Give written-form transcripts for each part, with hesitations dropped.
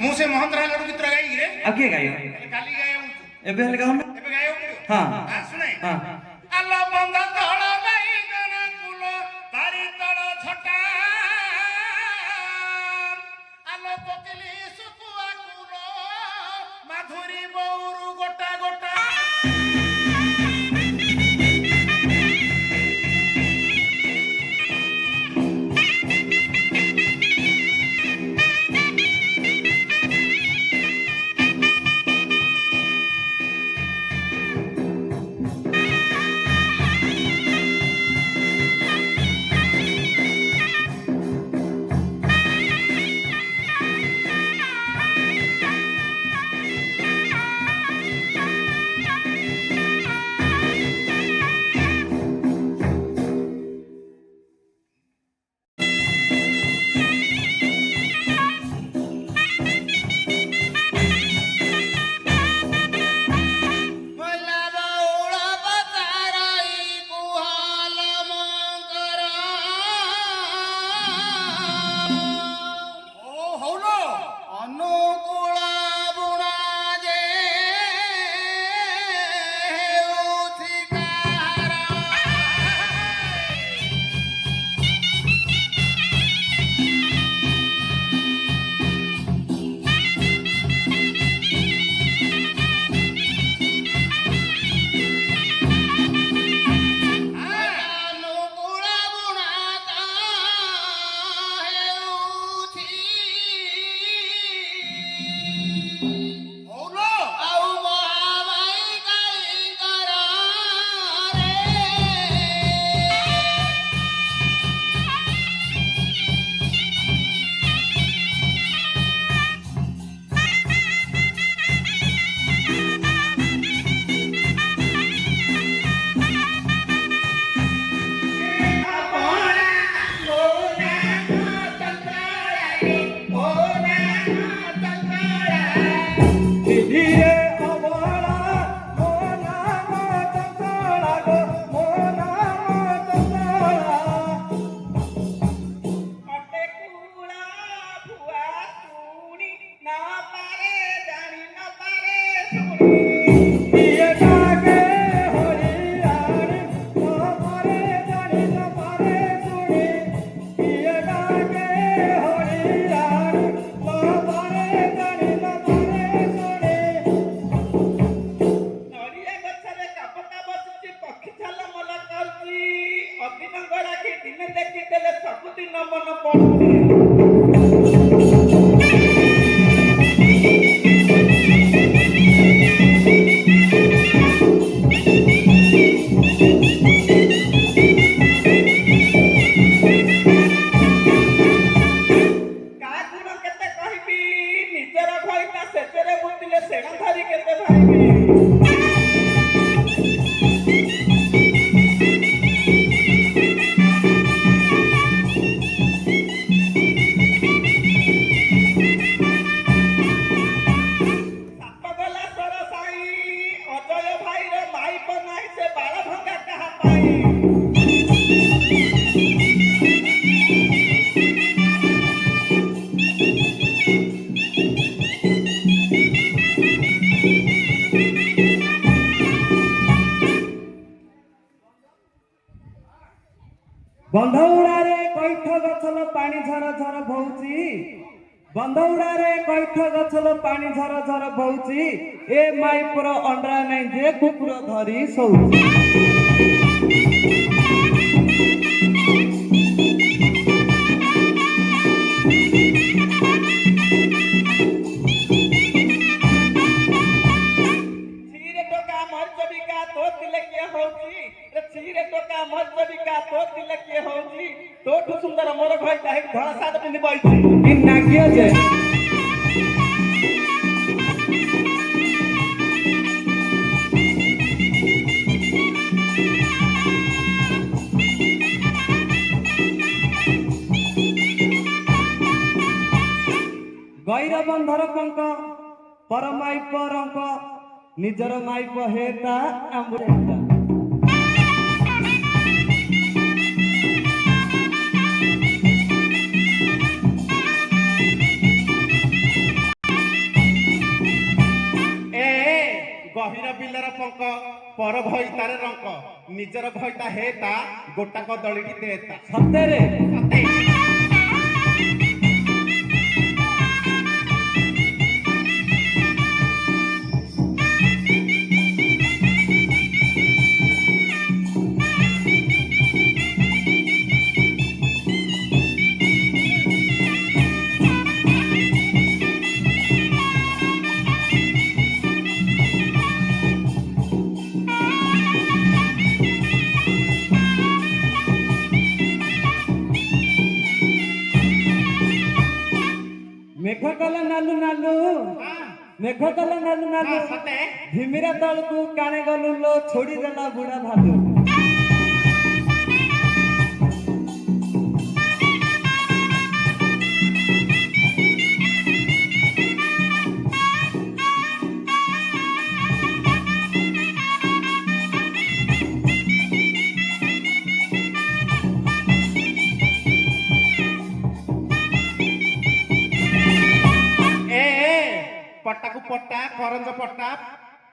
ମୁଁ ସେ ମହେନ୍ଦ୍ର ହାଲର ଗୀତ ଗାଇକି ରେ ଆଉ କିଏ ଗାଇବ କାଲି ଗାଏ ଏବେ ହେଲେ ଗାଉନ ଏବେ ଗାଏ ହଁ ଶୁଣେ ହଁ ଆଲୋ ବନ୍ଦ ତଳ ବାଇଗଣ କୁଲ ତାରି ତଳ ଛଟା ଆଲୋ କୋକିଲି ଶୁକୁଆ କୁଲ ମାଧୁରୀ ବଉରୁ ଗୋଟା ଗୋଟା बंधौड़ारे कैठ गछल पानी झर झर बहुची बंधौड़ारे कैठ गछल पानी झर झर बहुची ए माइपर अंडा नहीं जे कुकुर धरी शोची तोठू सुंदर मोर भाई ताहे धड़ा साथ पिंदी बैठी इन नागियो जे गैर बंधर कंक परमाई परंक निजर माइप हेता आमुरेता ନିଜର ପଙ୍କ ପର ଭଇତାରେ ରଙ୍କ ନିଜର ଭଇତା ହେତା ଗୋଟା କଦଳୀଟି ଦେତା ସତରେ ସତେ ମେଘ କଲା ନାଲୁ ନାଲୁ ମେଘ କଲା ନାଲୁ ନାଲୁ ସତେ ଢିମିରା ତଳକୁ କାଣେ ଗଲୁ ଲୋ ଛୋଡ଼ିଦେଲା ବୁଢା ଭାଲୁ ପଟାକୁ ପଟା କରଞ୍ଜ ପଟା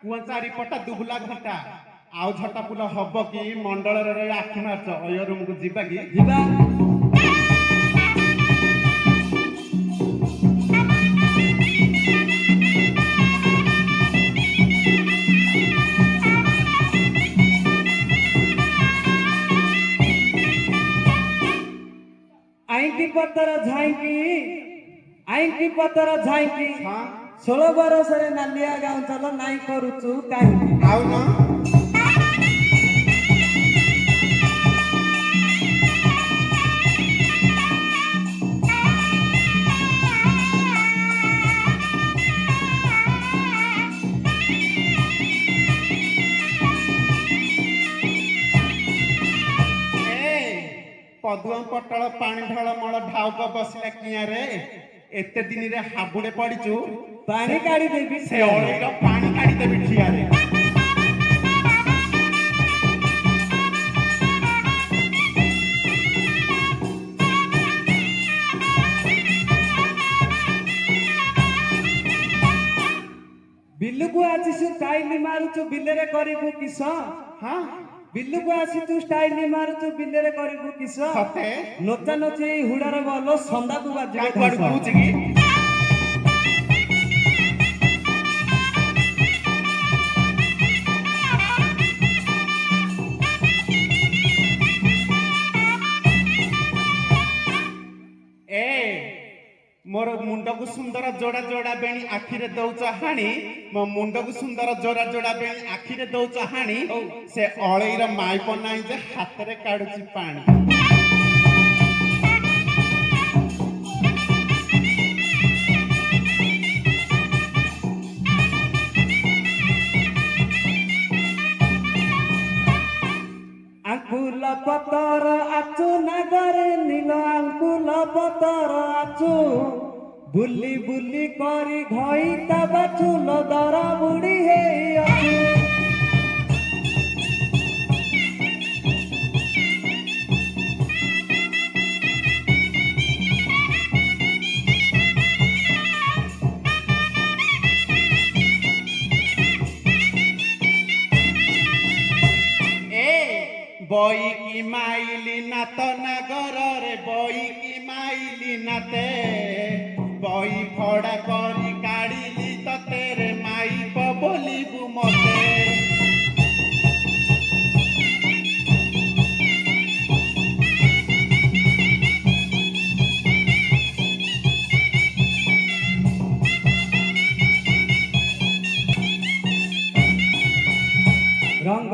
କୁଅ ଚାରିପଟା ଦୁବୁଲା ଘଣ୍ଟା ଆଉ ଝଟା ଫୁଲ ହବ କି ମଣ୍ଡଳରେ ରହି ଆଖି ମାରୁଛ ଅୟ ରୁମକୁ ଯିବା କି ଯିବା ଆଇଁକି ପତର ଝାଇଁକି ହଁ 16 ବରଷରେ ନାଲିଆ ଗାଉଁଚଲ ନାଇଁ କରୁଛୁ କାହିଁକି ଆଉ ନ ପଦୁଆ ପଟଳ ପାଣି ଢଳ ମଳ ଢାଉକ ବସିଲା କିଆରେ ଏତେ ଦିନରେ ହାବୁଡେ ପଡିଛୁ ପାଣି କାଢିଦେବି ସେ ଅଳିର ପାଣି କାଢିଦେବି ଠିଆରେ ବିଲୁକୁ ଆସିଛୁ ଟାଇଲି ମାରୁଛୁ ବିଲରେ କରିବୁ କିସ ହଁ ବିଲୁକୁ ଆସିଛୁ ଷ୍ଟାଇଲି ମାରୁଛୁ ବିଲରେ କରିବୁ କିସ ସତେ ନୋଚା ନୋଚି ଏଇ ହୁଡାର ଭଲ ସନ୍ଦାକୁ ବାଜିବ କୁଆଡୁ ଘାସ। କହୁଛି କି ମୋର ମୁଣ୍ଡକୁ ସୁନ୍ଦର ଯୋଡା ଯୋଡା ବେଣୀ ଆଖିରେ ଦଉଛ ହାଣି ମୋ ମୁଣ୍ଡକୁ ସୁନ୍ଦର ଯୋଡା ଯୋଡା ବେଣୀ ଆଖିରେ ଦଉଛ ହାଣି ସେ ଅଳେଇର ମାଇପ ନାହିଁ ଯେ ହାତରେ କାଢୁଛି ପାଣି ଆଙ୍କୁଲ ପତର ଆଚୁ ନାଗରେ ନୀଳ ଆଙ୍କୁଲ ପତର ଆଚୁ ବୁଲି ବୁଲି କରି ଘଇତା ବାଛୁଲ ଦର ବୁଢୀ ହେଇ ଅଛୁ বইকি মাইলি নাত নাগরে বইকি মাইলি নাতে